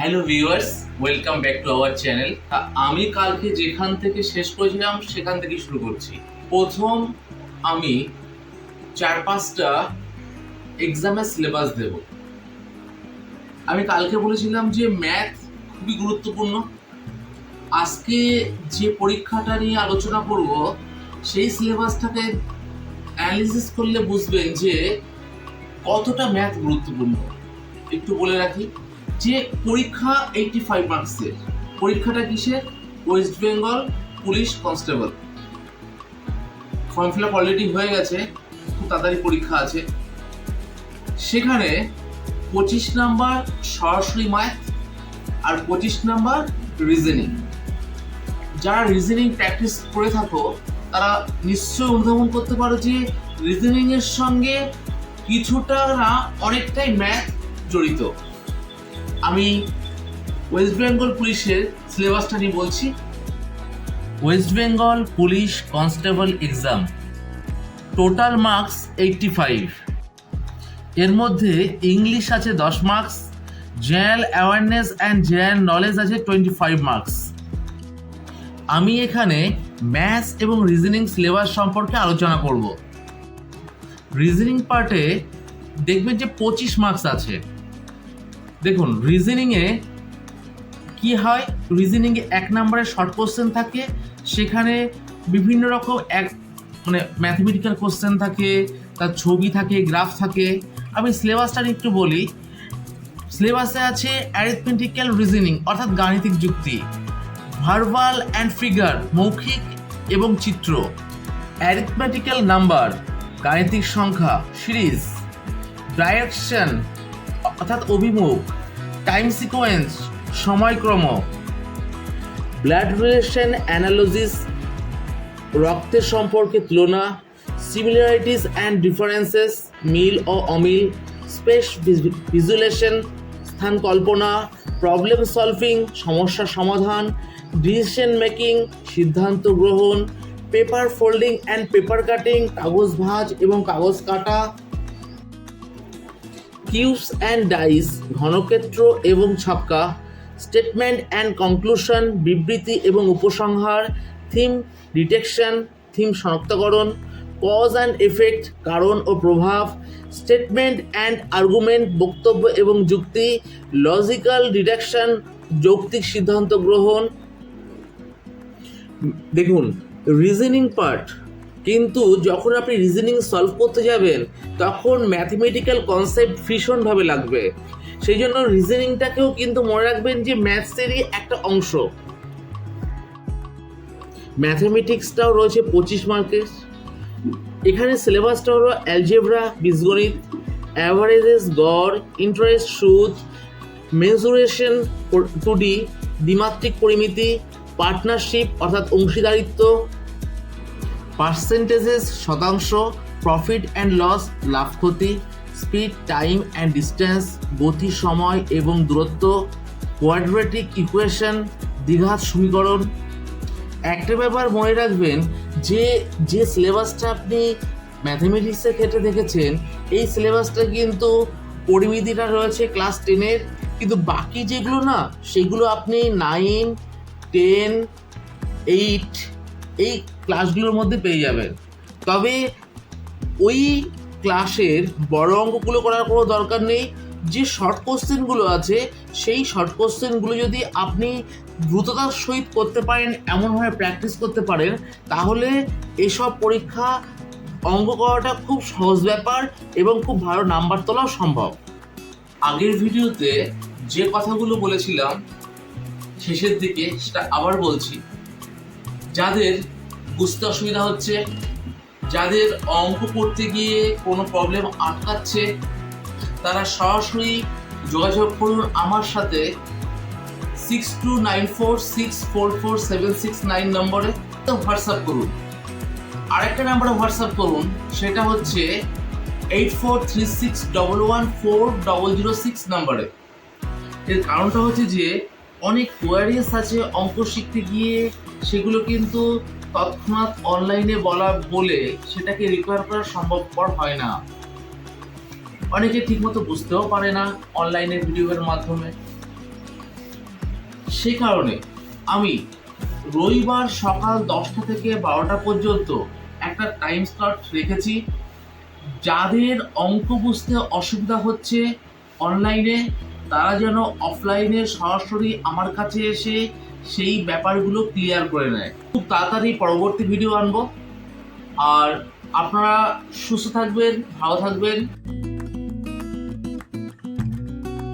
Hello viewers, welcome back to our channel. আমি কালকে যেখান থেকে শেষ করেছিলাম সেখান থেকে শুরু করছি। প্রথম আমি 4-5টা এক্সামের সিলেবাস দেব। আমি কালকে বলেছিলাম যে ম্যাথ খুবই গুরুত্বপূর্ণ। আজকে যে পরীক্ষাটা নিয়ে আলোচনা করব সেই সিলেবাসটাকে অ্যানালিসিস করলে বুঝবেন যে কতটা ম্যাথ গুরুত্বপূর্ণ। একটু বলে রাখি যে পরীক্ষা 85 মার্কসের। পরীক্ষাটা কিসের? West Bengal police constable. Form fill up already হয়ে গেছে, খুব তাড়াতাড়ি পরীক্ষা আছে। সেখানে 25 নাম্বার সরাসরি ম্যাথ আর 25 নাম্বার রিজনিং। যারা রিজনিং প্র্যাকটিস করে থাকো তারা নিশ্চয়ই অনুধাবন করতে পারো যে রিজনিং এর সঙ্গে কিছুটা না অনেকটাই ম্যাথ জড়িত। আমি ওয়েস্ট বেঙ্গল পুলিশের সিলেবাসটা নিয়ে বলছি। West Bengal police constable exam, total marks 85। এর মধ্যে ইংলিশ আছে 10 marks, general awareness and general knowledge আছে 25 মার্কস। আমি এখানে ম্যাথস এবং রিজনিং সিলেবাস সম্পর্কে আলোচনা করব। রিজনিং পার্টে দেখবেন যে 25 মার্কস আছে। দেখুন রিজনিংয়ে কি হয়, রিজনিংয়ে 1 নম্বরের শর্ট কোশ্চেন থাকে, সেখানে বিভিন্ন রকম ম্যাথমেটিক্যাল কোশ্চেন থাকে, তার ছবি থাকে, গ্রাফ থাকে। আমি সিলেবাসটা একটু বলি। সিলেবাসে আছে অ্যারিথমেটিক্যাল রিজনিং অর্থাৎ গাণিতিক যুক্তি, ভার্বাল অ্যান্ড ফিগার মৌখিক এবং চিত্র, অ্যারিথমেটিক্যাল নাম্বার গাণিতিক সংখ্যা সিরিজ, ডাইরেকশন অর্থাৎ অভিমুখ, টাইম সিকোয়েন্স সময়ক্রম, ব্লাড রিলেশন অ্যানালিসিস রক্তের সম্পর্কে তুলনা, সিমিলারিটিস অ্যান্ড ডিফারেন্সেস মিল ও অমিল, স্পেস ভিজুয়ালাইজেশন স্থান কল্পনা, প্রবলেম সলভিং সমস্যা সমাধান, ডিসিশন মেকিং সিদ্ধান্ত গ্রহণ, paper folding and paper cutting কাগজ ভাঁজ এবং কাগজ কাটা, কিউবস অ্যান্ড ডাইস ঘনক্ষেত্র এবং ছক্কা, স্টেটমেন্ট অ্যান্ড কনক্লুশন বিবৃতি এবং উপসংহার, থিম ডিটেকশন থিম শনাক্তকরণ, কজ অ্যান্ড এফেক্ট কারণ ও প্রভাব, স্টেটমেন্ট অ্যান্ড আর্গুমেন্ট বক্তব্য এবং যুক্তি, লজিক্যাল ডিডাকশন যৌক্তিক সিদ্ধান্ত গ্রহণ। দেখুন রিজনিং পার্ট, কিন্তু যখন আপনি রিজনিং সলভ করতে যাবেন তখন ম্যাথমেটিক্যাল কনসেপ্ট ভীষণভাবে লাগবে। সেই জন্য রিজনিংটাকেও কিন্তু মনে রাখবেন যে ম্যাথসেরই একটা অংশ। ম্যাথমেটিক্সটাও রয়েছে 25 মার্কের। এখানে সিলেবাসটা হলো অ্যালজেব্রা বীজগণিত, অ্যাভারেজেস গড়, ইন্টারেস্ট সুদ, মেজুরেশন 2D, দ্বিমাত্রিক পরিমিতি, পার্টনারশিপ অর্থাৎ অংশীদারিত্ব, পার্সেন্টেজেস শতাংশ, প্রফিট অ্যান্ড লস লাভ ক্ষতি, স্পিড টাইম অ্যান্ড ডিস্টেন্স গতি সময় এবং দূরত্ব, কোয়াড্রেটিক ইকুয়েশন দ্বিঘাত সমীকরণ। একটা ব্যাপার মনে রাখবেন যে সিলেবাসটা আপনি ম্যাথমেটিক্সের ক্ষেত্রে দেখেছেন, এই সিলেবাসটা কিন্তু পরিমিতিটা রয়েছে ক্লাস 10-এর, কিন্তু বাকি যেগুলো না সেগুলো আপনি 9, 10, 8 এই ক্লাসগুলোর মধ্যে পেয়ে যাবেন। তবে ওই ক্লাসের বড় অঙ্কগুলো করার কোনো দরকার নেই। যে শর্ট কোশ্চেনগুলো আছে সেই শর্ট কোশ্চেনগুলো যদি আপনি দ্রুততার সহিত করতে পারেন, এমনভাবে প্র্যাকটিস করতে পারেন, তাহলে এসব পরীক্ষা অঙ্ক করাটা খুব সহজ ব্যাপার এবং খুব ভালো নাম্বার তোলাও সম্ভব। আগের ভিডিওতে যে কথাগুলো বলেছিলাম শেষের দিকে সেটা আবার বলছি। যাদের বুঝতে অসুবিধা হচ্ছে, যাদের অঙ্ক করতে গিয়ে কোনো প্রবলেম আটকাচ্ছে, তারা সরাসরি যোগাযোগ করুন আমার সাথে 6294644769 নম্বরে হোয়াটসঅ্যাপ করুন। আরেকটা নাম্বারে হোয়াটসঅ্যাপ করুন, সেটা হচ্ছে 8436114006 নম্বরে। এর কারণটা হচ্ছে যে অনেক কোয়ারিজ আছে অঙ্ক শিখতে গিয়ে, সেগুলো কিন্তু তৎক্ষণাৎ অনলাইনে বলে সেটাকে রিকোয়ার করা সম্ভবপর হয় না। অনেকে ঠিকমতো বুঝতেও পারে না অনলাইনে ভিডিওর মাধ্যমে। সে কারণে আমি রবিবার সকাল 10টা থেকে 12টা পর্যন্ত একটা টাইম স্লট রেখেছি। যাদের অঙ্ক বুঝতে অসুবিধা হচ্ছে অনলাইনে, তারা যেন অফলাইনে সরাসরি আমার কাছে এসে সেই ব্যাপারগুলো ক্লিয়ার করে নেয়। খুব তাড়াতাড়ি পরবর্তী ভিডিও আনবো। আর আপনারা সুস্থ থাকবেন, ভালো থাকবেন।